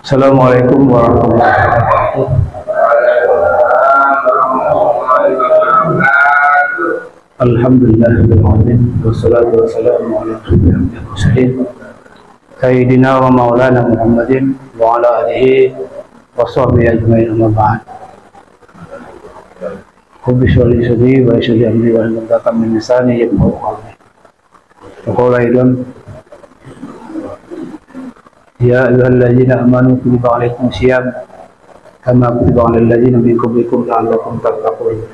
Assalamualaikum warahmatullahi wabarakatuh. Alhamdulillahirabbil alamin wassalatu wassalamu ala asyrofil mursalin sayyidina wa maulana Muhammadin wa ala alihi wa sahbihi ajmain, amma ba'd. Rabbi shrah li sadri wa yassir li amri wahlul 'uqdatam min lisani yafqahu qawli. Wa aidan ya ayyuhalladzina amanu kutiba alaikumus syiyam kama kutiba alal ladzina min qablikum la'allakum tattaqun.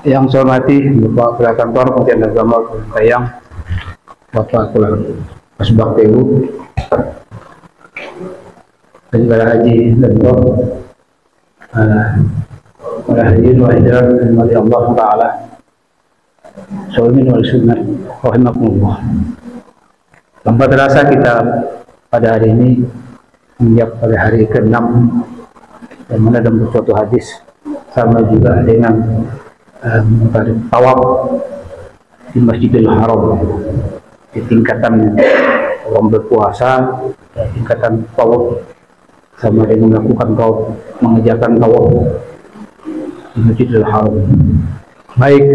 Yang saya hormati Bapak Kepala Kantor Kementerian Agama Tayang, Bapak Kepala Asbak PU, Penyelenggara Haji dan para hadirin wa hadirat rahimani Allah Ta'ala, Sholimin wal sunnah rahimakumullah. Tanpa terasa kita pada hari ini menginjak pada hari ke-6, yang mana dalam suatu hadis sama juga dengan tawaf di Masjidil Haram, di tingkatan orang berpuasa, tingkatan tawaf sama dengan melakukan tawaf, mengerjakan tawaf di Masjidil Haram. Baik,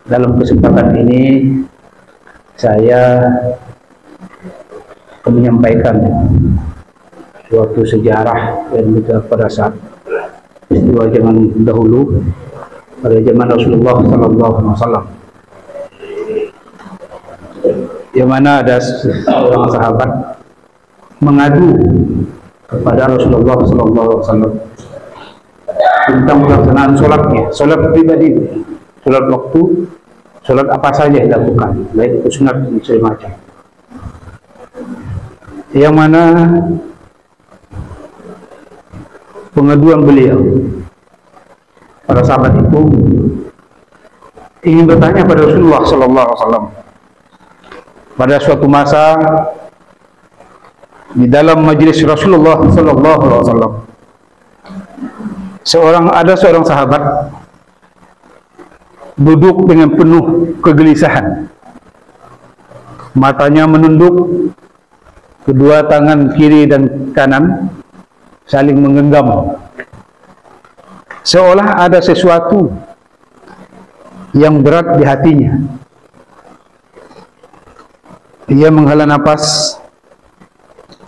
dalam kesempatan ini saya akan menyampaikan suatu sejarah yang juga pada saat peristiwa zaman dahulu, pada zaman Rasulullah SAW, yang mana ada seorang sahabat mengadu kepada Rasulullah SAW tentang pelaksanaan sholatnya, sholat pribadi, sholat waktu, sholat apa saja dilakukan, baik itu sunat dan segala macam. Yang mana pengaduan beliau, para sahabat itu ingin bertanya pada Rasulullah SAW. Pada suatu masa di dalam majelis Rasulullah SAW, ada seorang sahabat duduk dengan penuh kegelisahan, matanya menunduk, kedua tangan kiri dan kanan saling menggenggam, seolah ada sesuatu yang berat di hatinya. Ia menghela nafas,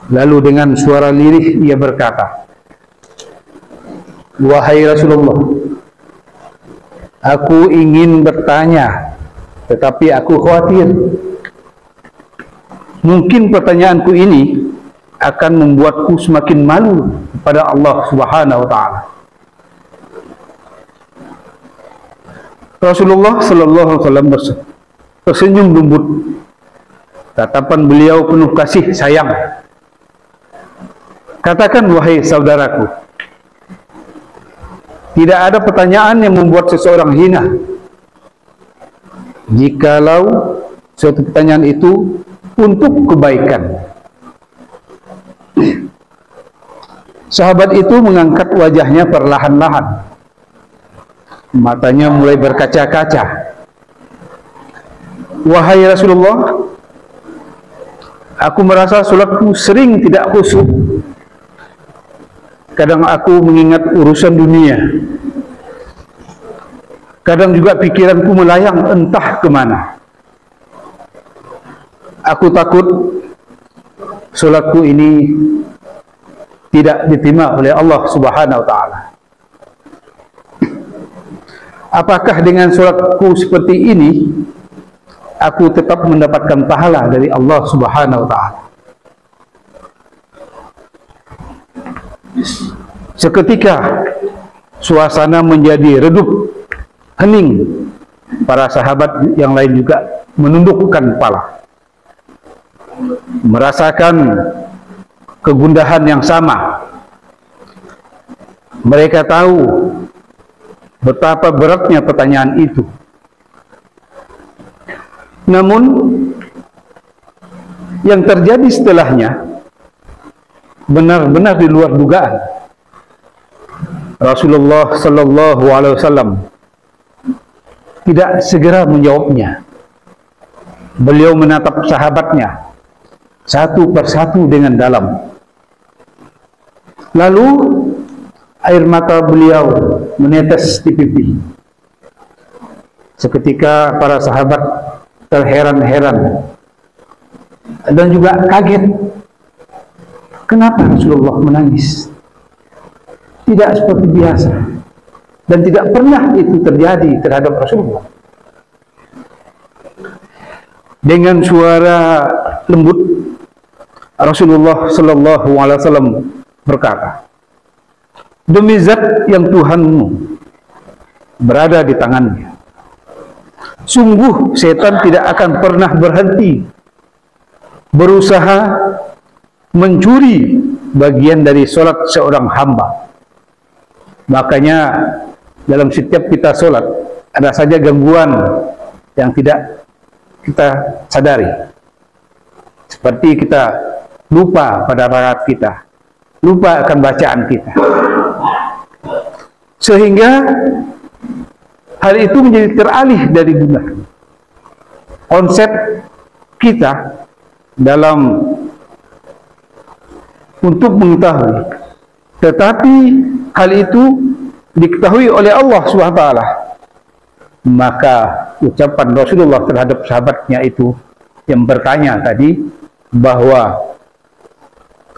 lalu dengan suara lirih ia berkata, "Wahai Rasulullah, aku ingin bertanya, tetapi aku khawatir mungkin pertanyaanku ini akan membuatku semakin malu kepada Allah Subhanahu wa Ta'ala." Rasulullah Sallallahu Alaihi Wasallam tersenyum lembut. Tatapan beliau penuh kasih sayang. "Katakan, wahai saudaraku, tidak ada pertanyaan yang membuat seseorang hina jikalau suatu pertanyaan itu untuk kebaikan." Sahabat itu mengangkat wajahnya perlahan-lahan, matanya mulai berkaca-kaca. "Wahai Rasulullah, aku merasa sholatku sering tidak khusyuk. Kadang aku mengingat urusan dunia, kadang juga pikiranku melayang entah kemana. Aku takut sholatku ini tidak diterima oleh Allah Subhanahu wa Ta'ala. Apakah dengan sholatku seperti ini aku tetap mendapatkan pahala dari Allah Subhanahu wa Ta'ala?" Seketika suasana menjadi redup, hening. Para sahabat yang lain juga menundukkan kepala, merasakan kegundahan yang sama. Mereka tahu betapa beratnya pertanyaan itu. Namun yang terjadi setelahnya benar-benar di luar dugaan. Rasulullah Sallallahu Alaihi Wasallam tidak segera menjawabnya. Beliau menatap sahabatnya satu persatu dengan dalam. Lalu air mata beliau menetes di pipi. Seketika para sahabat terheran-heran dan juga kaget. Kenapa Rasulullah menangis? Tidak seperti biasa, dan tidak pernah itu terjadi terhadap Rasulullah. Dengan suara lembut, Rasulullah Sallallahu Alaihi Wasallam berkata, demi zat yang Tuhanmu berada di tangannya, sungguh setan tidak akan pernah berhenti berusaha mencuri bagian dari sholat seorang hamba. Makanya dalam setiap kita sholat ada saja gangguan yang tidak kita sadari, seperti kita lupa pada rakaat kita, lupa akan bacaan kita, sehingga hal itu menjadi teralih dari benar. Konsep kita dalam untuk mengetahui, tetapi hal itu diketahui oleh Allah SWT. Maka ucapan Rasulullah terhadap sahabatnya itu yang bertanya tadi, bahwa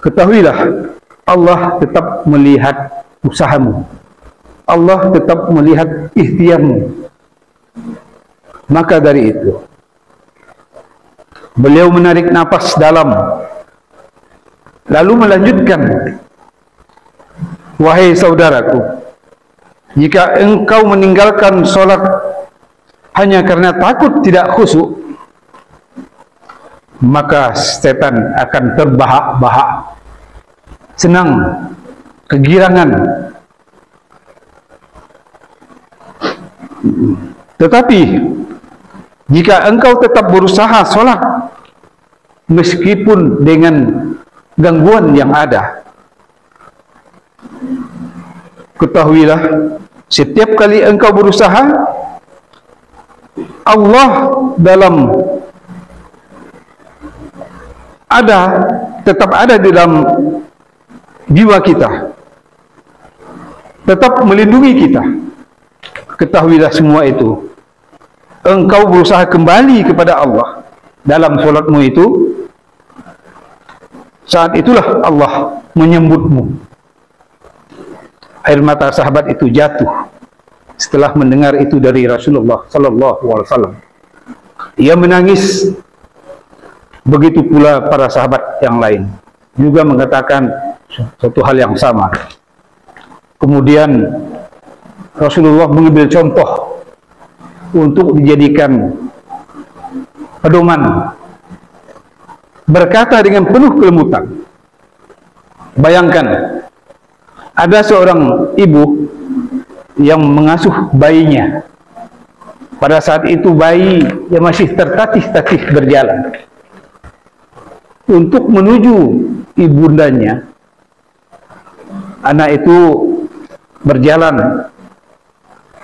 ketahuilah Allah tetap melihat usahamu, Allah tetap melihat ikhtiarmu. Maka dari itu beliau menarik napas dalam, lalu melanjutkan, wahai saudaraku, jika engkau meninggalkan sholat hanya karena takut tidak khusyuk, maka setan akan terbahak-bahak, senang, kegirangan. Tetapi jika engkau tetap berusaha sholat meskipun dengan gangguan yang ada, ketahuilah setiap kali engkau berusaha, Allah tetap ada di dalam jiwa kita, tetap melindungi kita. Ketahuilah semua itu, engkau berusaha kembali kepada Allah dalam sholatmu itu, saat itulah Allah menyambutmu. Air mata sahabat itu jatuh setelah mendengar itu dari Rasulullah Sallallahu Alaihi Wasallam. Ia menangis. Begitu pula para sahabat yang lain juga mengatakan suatu hal yang sama. Kemudian Rasulullah mengambil contoh untuk dijadikan pedoman, berkata dengan penuh kelembutan, bayangkan ada seorang ibu yang mengasuh bayinya. Pada saat itu bayi yang masih tertatih-tatih berjalan. Untuk menuju ibundanya, anak itu berjalan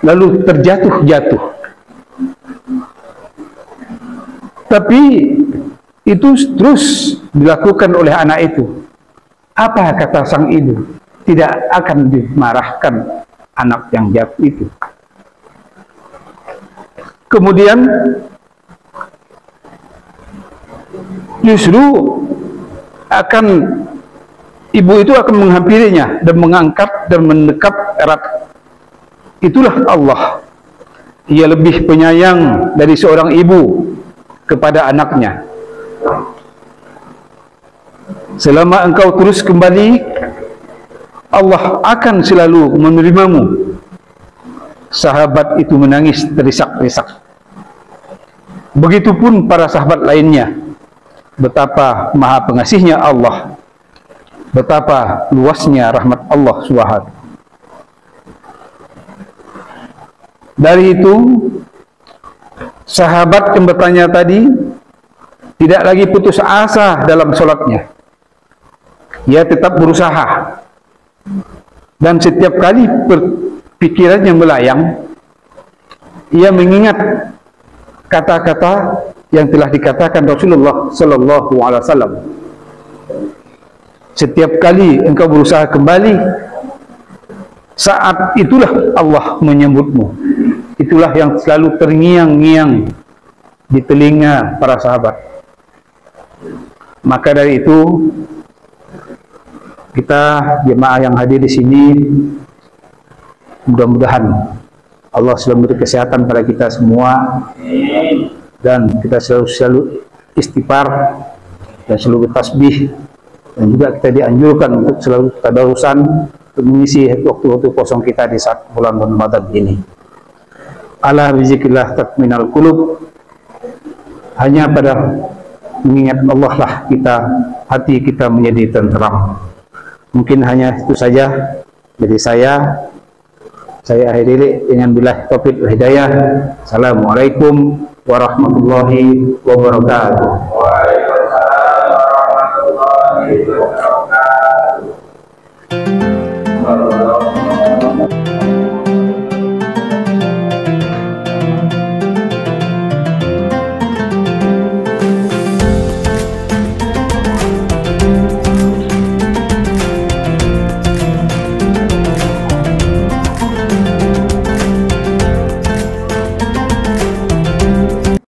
lalu terjatuh-jatuh. Tapi itu terus dilakukan oleh anak itu. Apa kata sang ibu? Tidak akan dimarahkan anak yang jatuh itu. Kemudian justru ibu itu akan menghampirinya dan mengangkat dan mendekap erat. Itulah Allah. Ia lebih penyayang dari seorang ibu kepada anaknya. Selama engkau terus kembali, Allah akan selalu menerimamu. Sahabat itu menangis terisak-risak. Begitupun para sahabat lainnya. Betapa maha pengasihnya Allah, betapa luasnya rahmat Allah SWT. Dari itu, sahabat yang bertanya tadi tidak lagi putus asa dalam sholatnya. Ia tetap berusaha. Dan setiap kali pikirannya melayang, ia mengingat kata-kata yang telah dikatakan Rasulullah sallallahu alaihi wasallam. Setiap kali engkau berusaha kembali, saat itulah Allah menyebutmu. Itulah yang selalu terngiang-ngiang di telinga para sahabat. Maka dari itu, kita jemaah yang hadir di sini, mudah-mudahan Allah selalu memberi kesehatan pada kita semua, dan kita selalu istighfar dan selalu bertasbih, dan juga kita dianjurkan untuk selalu tadarusan untuk mengisi waktu-waktu kosong kita di saat bulan Ramadan ini. Ala bizikrillah tatminal qulub. Hanya pada mengingat Allah lah hati kita menjadi tenteram. Mungkin hanya itu saja dari saya akhiri dengan billahi taufiq wal hidayah. Assalamualaikum warahmatullahi wabarakatuh. Waalaikumsalam warahmatullahi wabarakatuh.